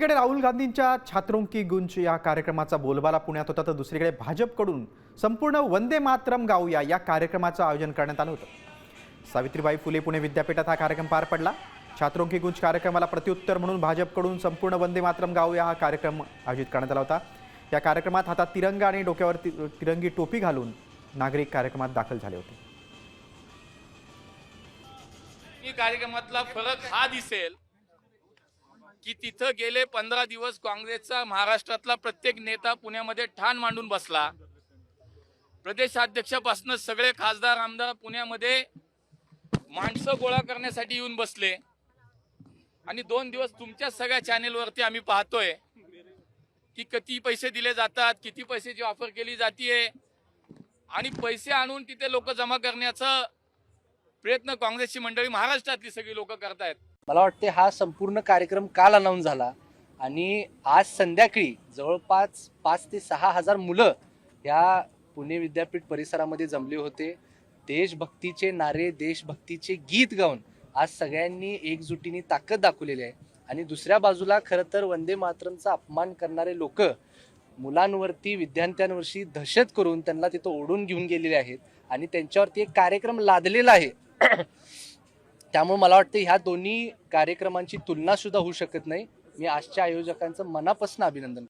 एकीकडे राहुल गांधींच्या छात्रों की गूंज या कार्यक्रमाचा बोलबाला पुण्यात होता, तर दुसरीकडे भाजपकडून संपूर्ण वंदे मातरम गाऊया या कार्यक्रमाचं आयोजन करण्यात आलं होतं। सावित्रीबाई फुले पुणे विद्यापीठात हा कार्यक्रम पार पडला। छात्रों की गूंज कार्यक्रमाला प्रत्युत्तर म्हणून भाजपकडून संपूर्ण वंदे मातरम गाऊया हा कार्यक्रम आयोजित करण्यात आला होता। या कार्यक्रमात हातात तिरंगा आणि डोक्यावर तिरंगी टोपी घालून नागरिक कार्यक्रमात दाखल झाले होते। या कार्यक्रमातला फरक हा दिसेल की तिथं गेले 15 दिवस काँग्रेसचा महाराष्ट्रातला प्रत्येक नेता पुण्यामध्ये ठाण मांडून बसला। प्रदेशाध्यक्षापासून सगळे खासदार आमदार पुण्यामध्ये माणसं गोळा करण्यासाठी येऊन बसले आणि 2 दिवस तुमच्या सगळ्या चॅनेलवरती आम्ही पाहतोय की किती पैसे दिले जातात, किती पैशाची ऑफर केली जाते आणि पैसे आणून तिथे लोक जमा करण्याचा प्रयत्न काँग्रेसची मंडळी महाराष्ट्रातली सगळी लोक करतायत। मला वाटते हा संपूर्ण कार्यक्रम काल अनाऊन्स झाला आणि आज संध्याकाळी जवळपास 5 ते 6 हजार मुलं या पुणे विद्यापीठ परिसरामध्ये जमले होते। देशभक्तीचे नारे, देशभक्तीचे गीत गाऊन आज सगळ्यांनी एकजुटीने ताकद दाखवलेली आहे। आणि दुसऱ्या बाजूला खरं तर वंदे मातरमचा अपमान करणारे लोक मुलांवरती, विद्यार्थ्यांवरती दहशत करून त्यांना तिथं ओढून घेऊन गेलेले आहेत आणि त्यांच्यावरती एक कार्यक्रम लादलेला आहे। त्यामुळे मला वाटतं ह्या दोन्ही कार्यक्रमांची तुलना सुद्धा होऊ शकत नाही। मी आजच्या आयोजकांचं मनापासून अभिनंदन